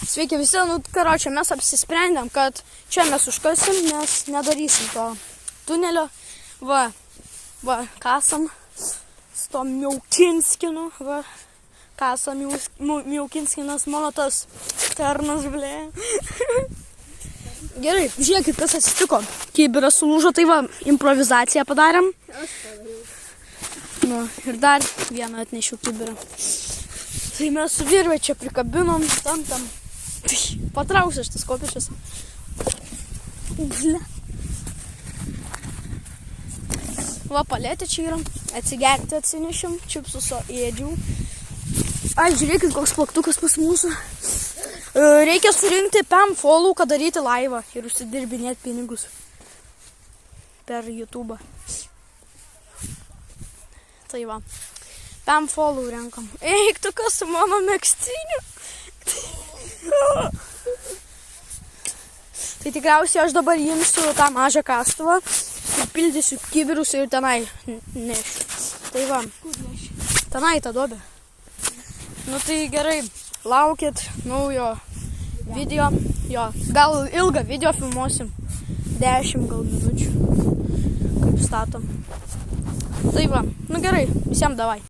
Sveiki visi, karočią, mes apsisprendėm, kad čia mes užkasim, nes nedarysim to tunelio. Va, kasam su to Miaukinskinu, va, kasam Miaukinskinas, mano tas ternas, blė. Gerai, žiūrėkit, kas atsitiko. Kibiras sulūžo, tai va, improvizaciją padarėm. Nu, ir dar vieną atnešiau kibirą. Tai mes su virve čia prikabinom, tam. Patrauksiu šitas kopičius. Va, palėtė čia yra. Atsigerti atsinešim, čipsus ėdžių. Ai, žiūrėkit, koks plaktukas pas mūsų. Reikia surinkti 5 follow, kad daryti laivą ir užsidirbinėti pinigus per YouTube. Tai va. 5 follow renkam. Eik, tu kas su mano megztiniu. Tai tikriausiai aš dabar imsiu tą mažą kastuvą ir pildysiu kibirus ir tenai nešiu. Tai va. Tenai tą duobę. Nu tai gerai, laukit naujo video. Jo, gal ilgą video filmuosim. 10 gal minučių. Kaip statom. Tai va, nu gerai, visiems davai.